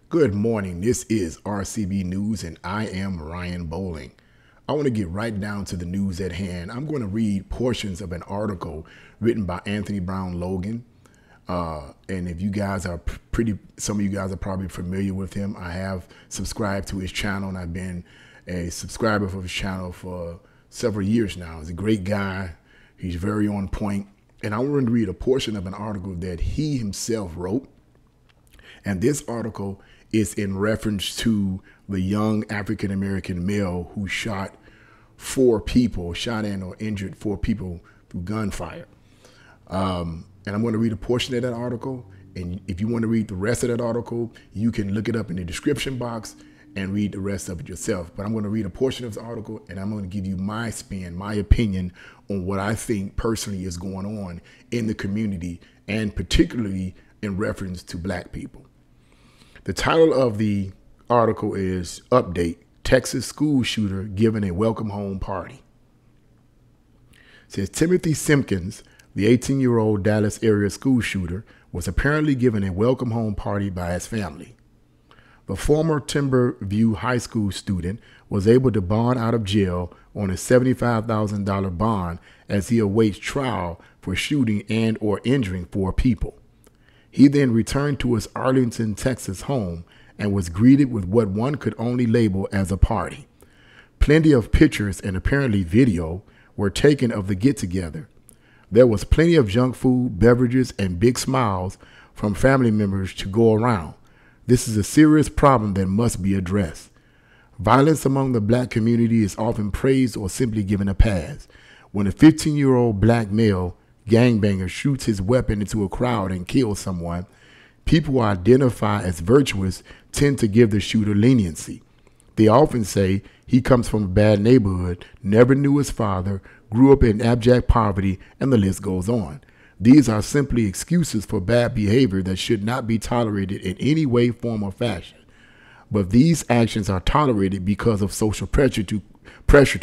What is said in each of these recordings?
Good morning. This is RCB News, and I am Ryan Bowling. I want to get right down to the news at hand. I'm going to read portions of an article written by Anthony Brown Logan. And if you guys are some of you guys are probably familiar with him. I have subscribed to his channel, and I've been a subscriber for his channel for several years now. He's a great guy. He's very on point. And I want to read a portion of an article that he himself wrote. And this article is in reference to the young African-American male who shot and or injured four people through gunfire. And I'm going to read a portion of that article. And if you want to read the rest of that article, you can look it up in the description box and read the rest of it yourself. But I'm going to read a portion of the article, and I'm going to give you my spin, my opinion on what I think personally is going on in the community, and particularly in reference to black people. The title of the article is Update: Texas School Shooter Given a Welcome Home Party. It says Timothy Simpkins, the 18-year-old Dallas area school shooter, was apparently given a welcome home party by his family. The former Timber View High School student was able to bond out of jail on a $75,000 bond as he awaits trial for shooting and or injuring four people. He then returned to his Arlington, Texas home and was greeted with what one could only label as a party. Plenty of pictures and apparently video were taken of the get-together. There was plenty of junk food, beverages, and big smiles from family members to go around. This is a serious problem that must be addressed. Violence among the black community is often praised or simply given a pass. When a 15-year-old black male gangbanger shoots his weapon into a crowd and kills someone, people who identify as virtuous tend to give the shooter leniency. They often say he comes from a bad neighborhood, never knew his father, grew up in abject poverty, and the list goes on. These are simply excuses for bad behavior that should not be tolerated in any way, form, or fashion. But these actions are tolerated because of social pressure to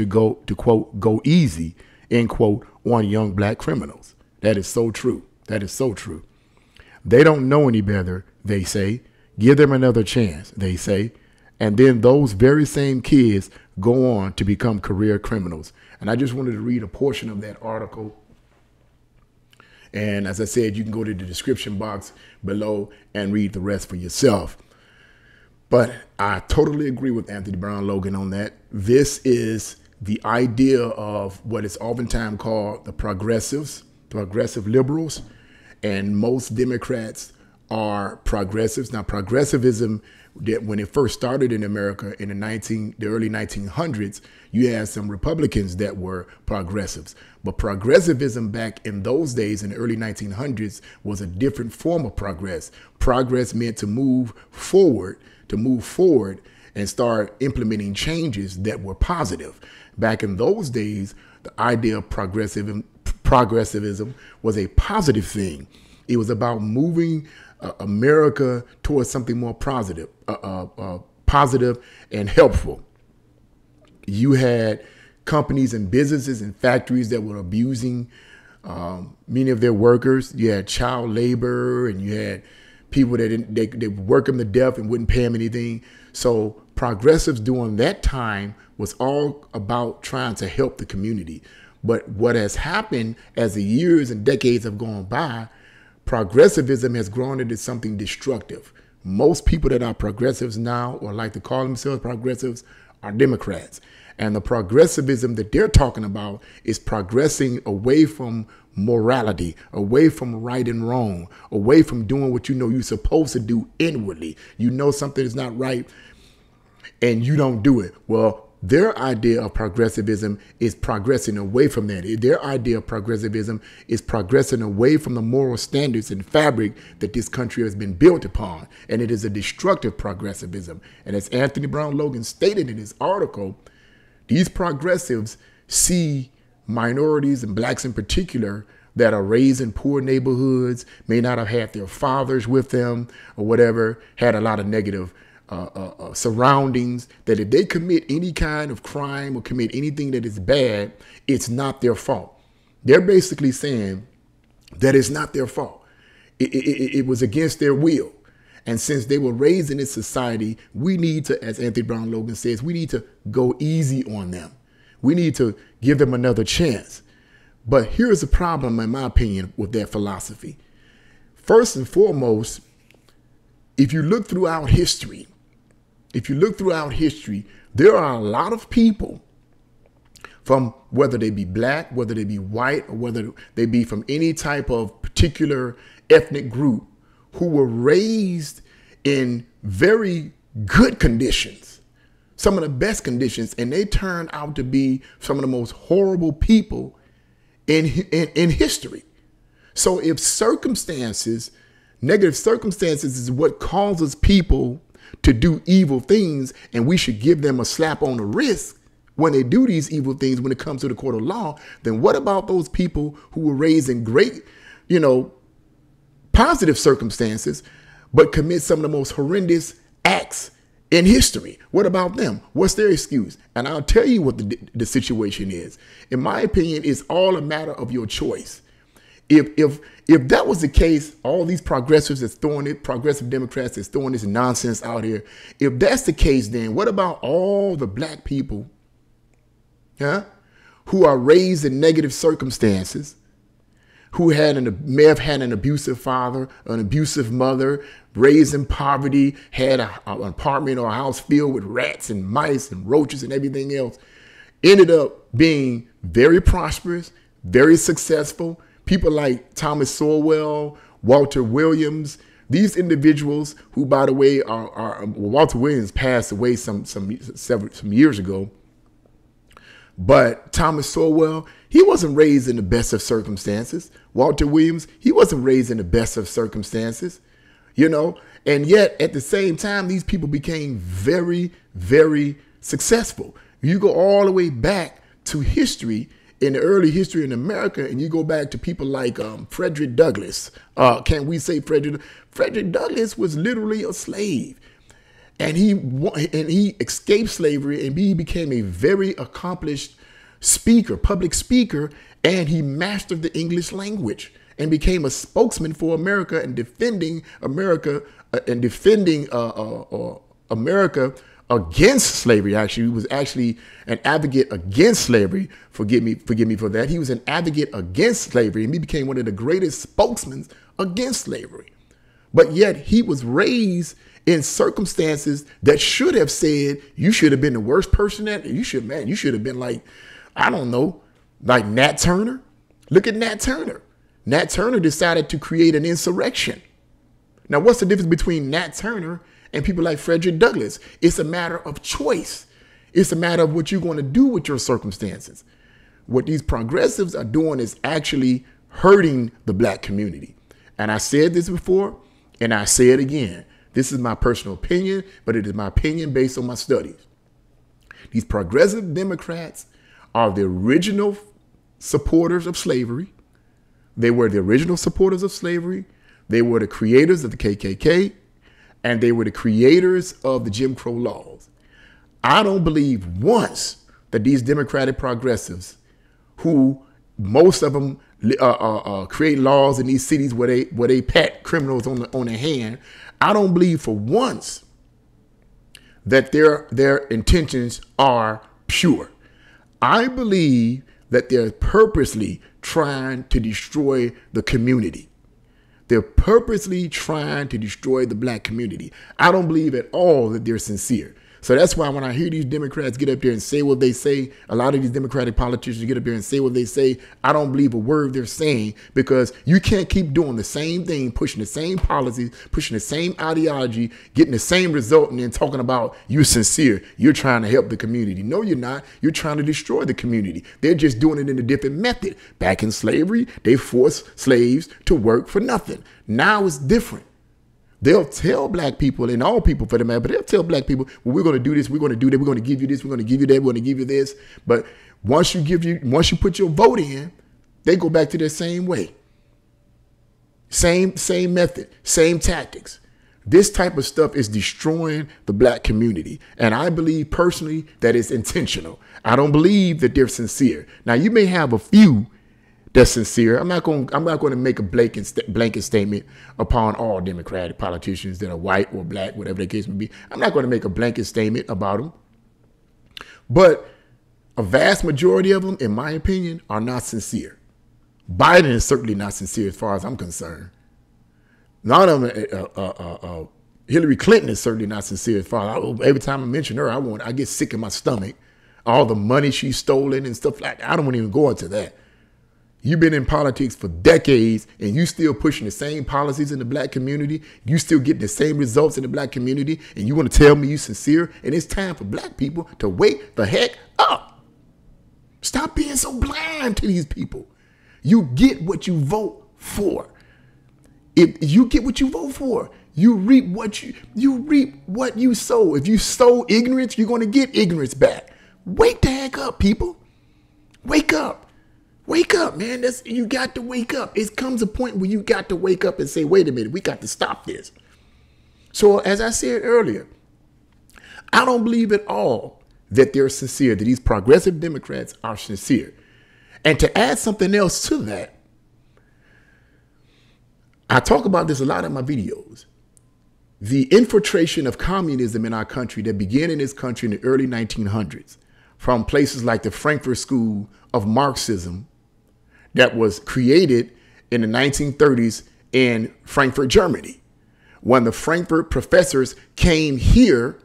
go easy, end quote, on young black criminals. That is so true. That is so true. They don't know any better, they say. Give them another chance, they say. And then those very same kids go on to become career criminals. And I just wanted to read a portion of that article. And as I said, you can go to the description box below and read the rest for yourself. But I totally agree with Anthony Brown Logan on that. This is the idea of what is oftentimes called the progressive liberals. And most Democrats are progressives. Now, progressivism, that when it first started in America in the early 1900s, you had some Republicans that were progressives. But progressivism back in those days in the early 1900s was a different form of progress. Progress meant to move forward and start implementing changes that were positive. Back in those days, the idea of progressivism was a positive thing. It was about moving America towards something more positive and helpful. You had companies and businesses and factories that were abusing many of their workers. You had child labor, and you had people that they work them to death and wouldn't pay them anything. So progressives during that time was all about trying to help the community. But what has happened as the years and decades have gone by, progressivism has grown into something destructive. Most people that are progressives now, or like to call themselves progressives, are Democrats. And the progressivism that they're talking about is progressing away from morality, away from right and wrong, away from doing what you know you're supposed to do inwardly. You know something is not right and you don't do it. Well, their idea of progressivism is progressing away from that. Their idea of progressivism is progressing away from the moral standards and fabric that this country has been built upon. And it is a destructive progressivism. And as Anthony Brown Logan stated in his article, these progressives see minorities and blacks in particular that are raised in poor neighborhoods, may not have had their fathers with them or whatever, had a lot of negative surroundings, that if they commit any kind of crime or commit anything that is bad, it's not their fault. They're basically saying that it's not their fault. It was against their will. And since they were raised in this society, we need to, as Anthony Brown Logan says, we need to go easy on them. We need to give them another chance. But here's the problem, in my opinion, with that philosophy. First and foremost, if you look throughout history, there are a lot of people, from whether they be black, whether they be white, or whether they be from any type of particular ethnic group, who were raised in very good conditions, some of the best conditions, and they turned out to be some of the most horrible people in history. So if circumstances, negative circumstances, is what causes people to do evil things, and we should give them a slap on the wrist when they do these evil things when it comes to the court of law, then what about those people who were raised in great, positive circumstances, but commit some of the most horrendous acts in history? What about them? What's their excuse? And I'll tell you what the situation is. In my opinion, it's all a matter of your choice. If that was the case, all these progressives that's throwing it, progressive Democrats that's throwing this nonsense out here, if that's the case, then what about all the black people who are raised in negative circumstances, who may have had an abusive father, an abusive mother, raised in poverty, had an apartment or a house filled with rats and mice and roaches and everything else, ended up being very prosperous, very successful. People like Thomas Sowell, Walter Williams, these individuals who, by the way, Walter Williams passed away some years ago. But Thomas Sowell, he wasn't raised in the best of circumstances. Walter Williams, he wasn't raised in the best of circumstances, and yet at the same time, these people became very, very successful. You go all the way back to history, in the early history in America, and you go back to people like Frederick Douglass. Can we say Frederick Douglass was literally a slave? And he escaped slavery, and he became a very accomplished speaker, public speaker, and he mastered the English language and became a spokesman for America and defending America America against slavery. Actually, he was actually an advocate against slavery. Forgive me for that. He was an advocate against slavery, and he became one of the greatest spokesmen against slavery. But yet he was raised in circumstances that should have said, you should have been the worst person you should have been like, I don't know, like Nat Turner. Look at Nat Turner. Nat Turner decided to create an insurrection. Now, what's the difference between Nat Turner and people like Frederick Douglass? It's a matter of choice. It's a matter of what you're going to do with your circumstances. What these progressives are doing is actually hurting the black community. And I said this before, and I say it again. This is my personal opinion, but it is my opinion based on my studies. These progressive Democrats are the original supporters of slavery. They were the original supporters of slavery. They were the creators of the KKK, and they were the creators of the Jim Crow laws. I don't believe once that these Democratic progressives, who most of them create laws in these cities where they pat criminals on their hand, I don't believe for once that their intentions are pure. I believe that they're purposely trying to destroy the community. They're purposely trying to destroy the black community. I don't believe at all that they're sincere. So that's why when I hear these Democrats get up there and say what they say, a lot of these Democratic politicians get up there and say what they say, I don't believe a word they're saying, because you can't keep doing the same thing, pushing the same policies, pushing the same ideology, getting the same result, and then talking about you're sincere. You're trying to help the community. No, you're not. You're trying to destroy the community. They're just doing it in a different method. Back in slavery, they forced slaves to work for nothing. Now it's different. They'll tell black people, and all people for the matter, but they'll tell black people, well, we're going to do this, we're going to do that, we're going to give you this, we're going to give you that, we're going to give you this. But once you put your vote in, they go back to their same way. Same method, same tactics. This type of stuff is destroying the black community. And I believe personally that it's intentional. I don't believe that they're sincere. Now, you may have a few that's sincere. I'm not going to make a blanket statement upon all Democratic politicians that are white or black, whatever the case may be. I'm not going to make a blanket statement about them. But a vast majority of them, in my opinion, are not sincere. Biden is certainly not sincere as far as I'm concerned. None of them, Hillary Clinton is certainly not sincere as far as every time I mention her, I get sick in my stomach. All the money she's stolen and stuff like that. I don't want to even go into that. You've been in politics for decades and you still pushing the same policies in the black community. You still getting the same results in the black community. And you want to tell me you sincere? And it's time for black people to wake the heck up. Stop being so blind to these people. You get what you vote for. If you get what you vote for, you reap what you sow. If you sow ignorance, you're going to get ignorance back. Wake the heck up, people. Wake up. Wake up, man. You got to wake up. It comes a point where you got to wake up and say, wait a minute, we got to stop this. So as I said earlier, I don't believe at all that they're sincere, that these progressive Democrats are sincere. And to add something else to that, I talk about this a lot in my videos. The infiltration of communism in our country that began in this country in the early 1900s from places like the Frankfurt School of Marxism that was created in the 1930s in Frankfurt, Germany, when the Frankfurt professors came here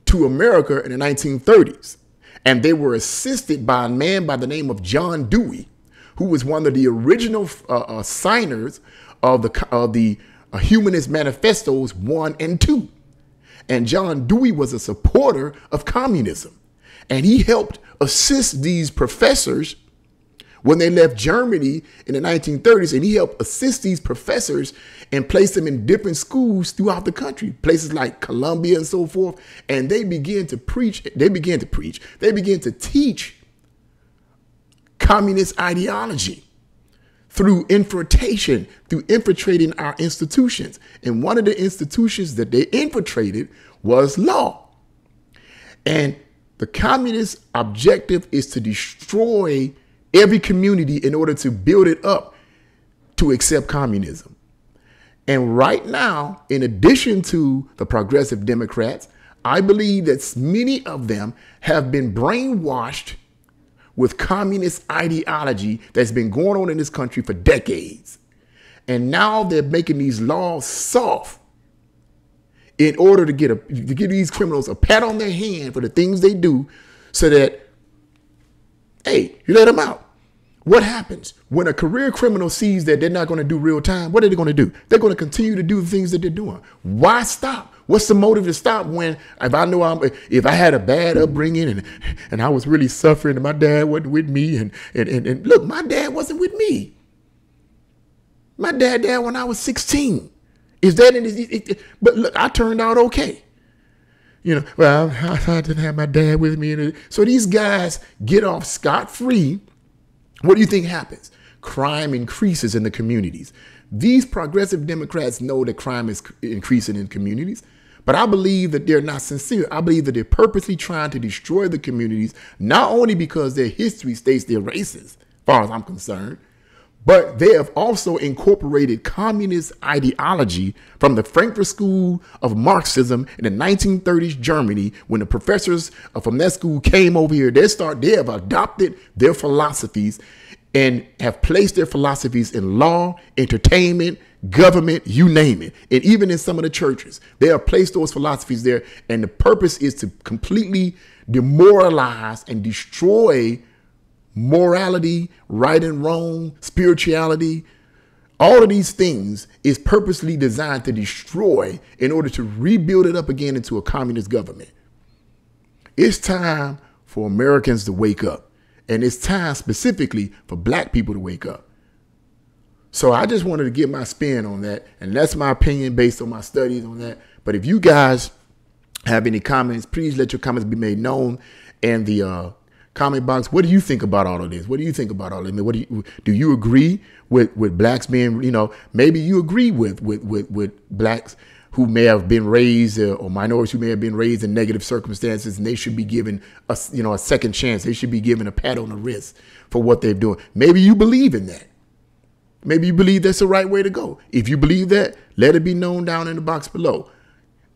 to America in the 1930s. And they were assisted by a man by the name of John Dewey, who was one of the original signers of the Humanist Manifestos 1 and 2. And John Dewey was a supporter of communism. And he helped assist these professors when they left Germany in the 1930s. And he helped assist these professors and place them in different schools throughout the country, places like Columbia and so forth. And they began to teach communist ideology through infiltrating our institutions. And one of the institutions that they infiltrated was law. And the communist objective is to destroy every community in order to build it up to accept communism. And right now, in addition to the progressive Democrats, I believe that many of them have been brainwashed with communist ideology that's been going on in this country for decades. And now they're making these laws soft in order to give these criminals a pat on their hand for the things they do, so that, hey, you let them out. What happens when a career criminal sees that they're not going to do real time? What are they going to do? They're going to continue to do the things that they're doing. Why stop? What's the motive to stop when, if I had a bad upbringing and I was really suffering and my dad wasn't with me, and look, my dad wasn't with me. My dad died when I was 16. Is that but look, I turned out okay. Well, I didn't have my dad with me. So these guys get off scot-free. What do you think happens? Crime increases in the communities. These progressive Democrats know that crime is increasing in communities, but I believe that they're not sincere. I believe that they're purposely trying to destroy the communities, not only because their history states they're racist, as far as I'm concerned, but they have also incorporated communist ideology from the Frankfurt School of Marxism in the 1930s Germany. When the professors from that school came over here, they have adopted their philosophies and have placed their philosophies in law, entertainment, government, you name it. And even in some of the churches, they have placed those philosophies there. And the purpose is to completely demoralize and destroy morality, right and wrong, spirituality. All of these things is purposely designed to destroy in order to rebuild it up again into a communist government. It's time for Americans to wake up. And it's time specifically for black people to wake up. So I just wanted to give my spin on that. And that's my opinion based on my studies on that. But if you guys have any comments, please let your comments be made known. And the comment box, what do you think about all of this? What do you think about all of this? Do you agree with blacks being, maybe you agree with blacks who may have been raised or minorities who may have been raised in negative circumstances, and they should be given a second chance. They should be given a pat on the wrist for what they're doing. Maybe you believe in that. Maybe you believe that's the right way to go. If you believe that, let it be known down in the box below.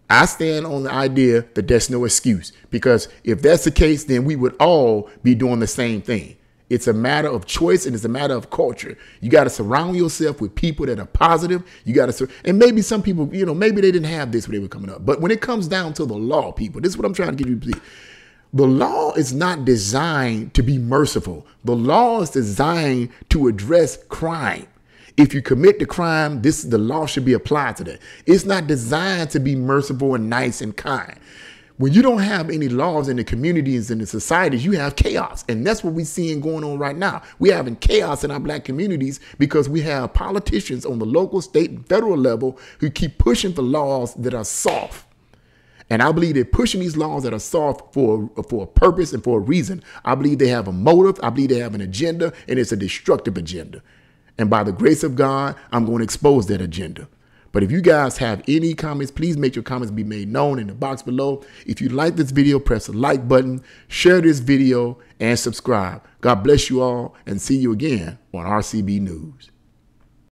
I stand on the idea that there's no excuse, because if that's the case, then we would all be doing the same thing. It's a matter of choice, and it's a matter of culture. You got to surround yourself with people that are positive. You got to, and maybe some people, maybe they didn't have this when they were coming up. But when it comes down to the law, people, this is what I'm trying to get you to see. The law is not designed to be merciful. The law is designed to address crime. If you commit the crime, the law should be applied to that. It's not designed to be merciful and nice and kind. When you don't have any laws in the communities and the societies, you have chaos. And that's what we're seeing going on right now. We're having chaos in our black communities because we have politicians on the local, state, and federal level who keep pushing for laws that are soft. And I believe they're pushing these laws that are soft for a purpose and for a reason. I believe they have a motive. I believe they have an agenda, and it's a destructive agenda. And by the grace of God, I'm going to expose that agenda. But if you guys have any comments, please make your comments be made known in the box below. If you like this video, press the like button, share this video, and subscribe. God bless you all, and see you again on RCB News.